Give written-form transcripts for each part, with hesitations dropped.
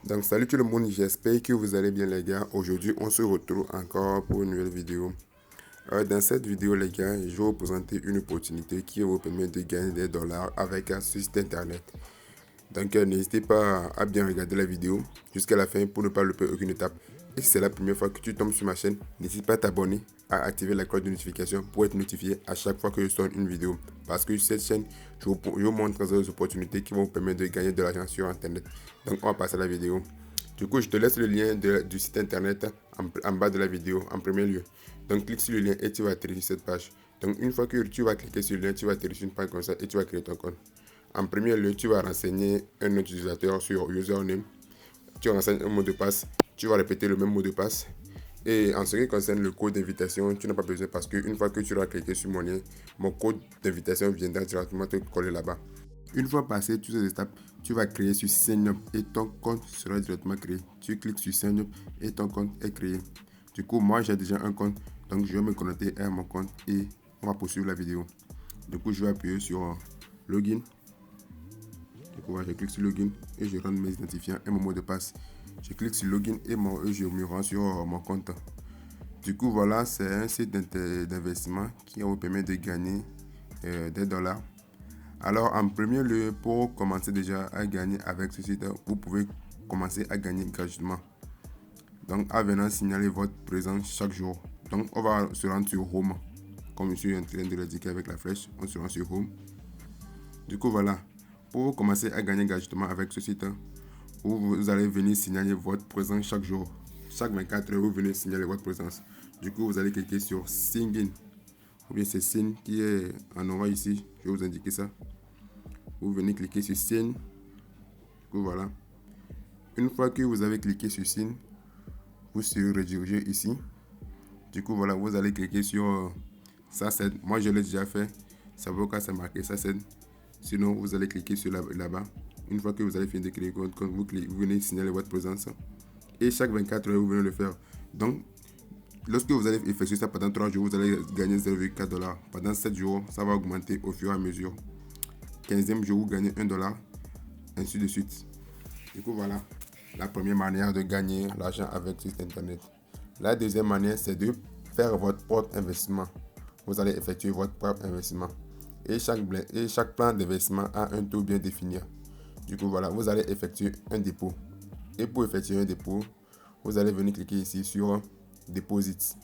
Donc salut tout le monde, j'espère que vous allez bien les gars. Aujourd'hui on se retrouve encore pour une nouvelle vidéo. Dans cette vidéo les gars, je vais vous présenter une opportunité qui vous permet de gagner des dollars avec un site internet. Donc n'hésitez pas à bien regarder la vidéo jusqu'à la fin pour ne pas louper aucune étape. Et si c'est la première fois que tu tombes sur ma chaîne, n'hésite pas à t'abonner, à activer la cloche de notification pour être notifié à chaque fois que je sors une vidéo. Parce que sur cette chaîne, je vous montre des opportunités qui vont vous permettre de gagner de l'argent sur internet. Donc on va passer à la vidéo. Du coup, je te laisse le lien du site internet en bas de la vidéo en premier lieu. Donc clique sur le lien et tu vas atterrir sur cette page. Donc une fois que tu vas cliquer sur le lien, tu vas atterrir sur une page comme ça et tu vas créer ton compte. En premier lieu, tu vas renseigner un utilisateur sur username. Tu renseignes un mot de passe. Tu vas répéter le même mot de passe. Et en ce qui concerne le code d'invitation, tu n'as pas besoin parce qu'une fois que tu auras cliqué sur mon lien, mon code d'invitation viendra directement te coller là-bas. Une fois passé toutes ces étapes, tu vas créer sur SignUp et ton compte sera directement créé. Tu cliques sur SignUp et ton compte est créé. Du coup, moi j'ai déjà un compte, donc je vais me connecter à mon compte et on va poursuivre la vidéo. Du coup, je vais appuyer sur Login. Du coup, je clique sur Login et je rentre mes identifiants et mon mot de passe. Je clique sur Login et je me rends sur mon compte. Du coup, voilà, c'est un site d'investissement qui vous permet de gagner des dollars. Alors, en premier lieu, pour commencer déjà à gagner avec ce site, vous pouvez commencer à gagner gratuitement. Donc, en venant signaler votre présence chaque jour. Donc, on va se rendre sur Home. Comme je suis en train de l'indiquer avec la flèche, on se rend sur Home. Du coup, voilà. Pour commencer à gagner gratuitement avec ce site, vous allez venir signaler votre présence chaque jour. Chaque 24 heures, vous venez signaler votre présence. Du coup, vous allez cliquer sur Sign In. Ou bien c'est Sign qui est en orange ici. Je vais vous indiquer ça. Vous venez cliquer sur Sign. Du coup, voilà. Une fois que vous avez cliqué sur Sign, vous serez redirigé ici. Du coup, voilà, vous allez cliquer sur ça c'est. Moi, je l'ai déjà fait. Ça vaut quand c'est marqué ça c'est. Sinon, vous allez cliquer sur là-bas. Une fois que vous avez fini de créer votre compte, vous venez signaler votre présence. Et chaque 24 heures, vous venez le faire. Donc, lorsque vous allez effectuer ça pendant 3 jours, vous allez gagner 0,4 $. Pendant 7 jours, ça va augmenter au fur et à mesure. 15e jour, vous gagnez 1 $, ainsi de suite. Du coup, voilà la première manière de gagner l'argent avec ce site internet. La deuxième manière, c'est de faire votre propre investissement. Vous allez effectuer votre propre investissement. Et chaque plan d'investissement a un taux bien défini. Du coup, voilà, vous allez effectuer un dépôt. Et pour effectuer un dépôt, vous allez venir cliquer ici sur Deposit.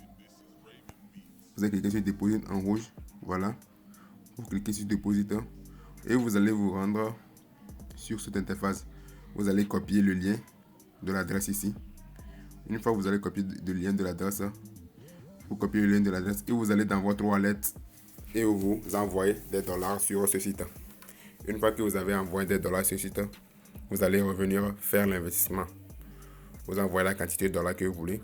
Vous allez cliquer sur Deposit en rouge. Voilà. Vous cliquez sur Deposit et vous allez vous rendre sur cette interface. Vous allez copier le lien de l'adresse ici. Une fois que vous allez copier le lien de l'adresse, vous copiez le lien de l'adresse et vous allez dans votre wallet et vous envoyez des dollars sur ce site. Une fois que vous avez envoyé des dollars sur ce site, vous allez revenir faire l'investissement. Vous envoyez la quantité de dollars que vous voulez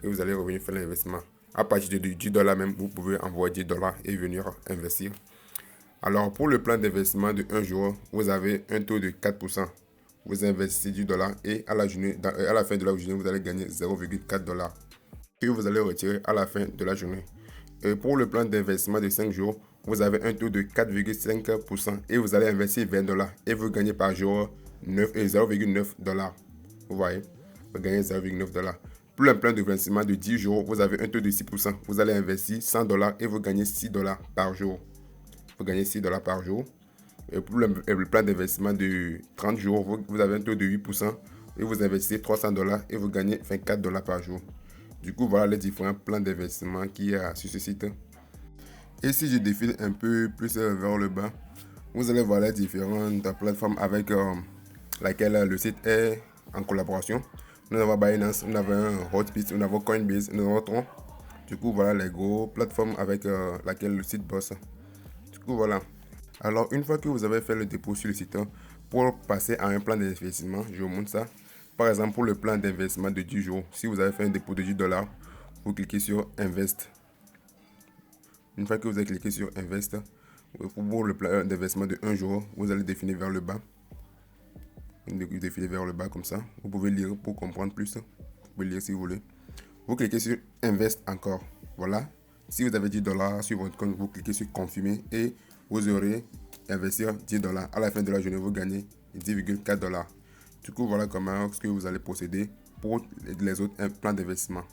et vous allez revenir faire l'investissement. À partir de 10 $ même, vous pouvez envoyer 10 $ et venir investir. Alors, pour le plan d'investissement de 1 jour, vous avez un taux de 4%. Vous investissez 10 $ et à la fin de la journée, vous allez gagner 0,4 $ que vous allez retirer à la fin de la journée. Et pour le plan d'investissement de 5 jours, vous avez un taux de 4,5% et vous allez investir 20 $ et vous gagnez par jour 0,9 $. Vous voyez, vous gagnez 0,9 $. Pour le plan d'investissement de 10 jours, vous avez un taux de 6%. Vous allez investir 100 $ et vous gagnez 6 $ par jour. Vous gagnez 6 $ par jour. Et pour le plan d'investissement de 30 jours, vous avez un taux de 8% et vous investissez 300 $ et vous gagnez 24 $ par jour. Du coup, voilà les différents plans d'investissement qu'il y a sur ce site. Et si je défile un peu plus vers le bas, vous allez voir les différentes plateformes avec laquelle le site est en collaboration. Nous avons Binance, nous avons Hotbit, nous avons Coinbase, nous avons Tron. Du coup, voilà les gros plateformes avec laquelle le site bosse. Du coup, voilà. Alors, une fois que vous avez fait le dépôt sur le site, pour passer à un plan d'investissement, je vous montre ça. Par exemple, pour le plan d'investissement de 10 jours, si vous avez fait un dépôt de 10 $, vous cliquez sur Invest. Une fois que vous avez cliqué sur Invest, pour le plan d'investissement de 1 jour, vous allez définir vers le bas. Vous définir vers le bas comme ça. Vous pouvez lire pour comprendre plus. Vous pouvez lire si vous voulez. Vous cliquez sur Invest encore. Voilà. Si vous avez 10 $ sur votre compte, vous cliquez sur Confirmer et vous aurez investir 10 $. À la fin de la journée, vous gagnez 10,4 $. Du coup, voilà comment ce que vous allez procéder pour les autres plans d'investissement.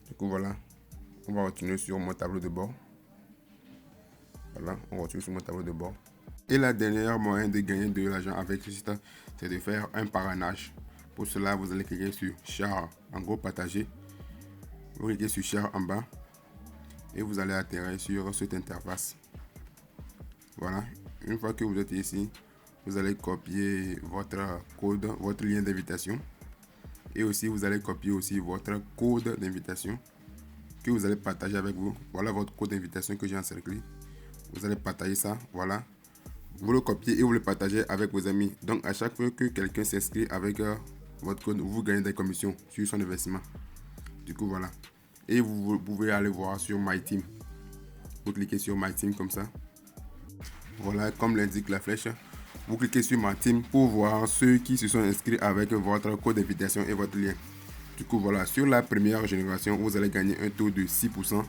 Du coup, voilà, on va retourner sur mon tableau de bord. Voilà, on retourne sur mon tableau de bord. Et la dernière moyen de gagner de l'argent avec ce site, c'est de faire un parrainage. Pour cela, vous allez cliquer sur Share, en gros partager. Vous cliquez sur Share en bas et vous allez atterrir sur cette interface. Voilà, une fois que vous êtes ici, vous allez copier votre code, votre lien d'invitation. Et aussi, vous allez copier aussi votre code d'invitation que vous allez partager avec vous. Voilà votre code d'invitation que j'ai encerclé. Vous allez partager ça, voilà. Vous le copiez et vous le partagez avec vos amis. Donc, à chaque fois que quelqu'un s'inscrit avec votre code, vous gagnez des commissions sur son investissement. Du coup, voilà. Et vous pouvez aller voir sur My Team. Vous cliquez sur My Team comme ça. Voilà, comme l'indique la flèche. Vous cliquez sur My Team pour voir ceux qui se sont inscrits avec votre code d'invitation et votre lien. Du coup, voilà. Sur la première génération, vous allez gagner un taux de 6%.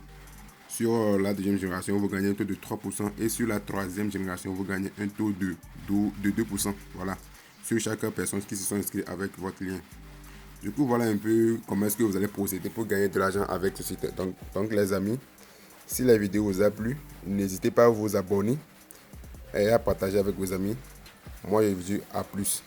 Sur la deuxième génération, vous gagnez un taux de 3%. Et sur la troisième génération, vous gagnez un taux de 2%. Voilà. Sur chaque personne qui se sont inscrits avec votre lien. Du coup, voilà un peu comment est-ce que vous allez procéder pour gagner de l'argent avec ce site. Donc les amis, si la vidéo vous a plu, n'hésitez pas à vous abonner et à partager avec vos amis. Moi, je vous dis à plus.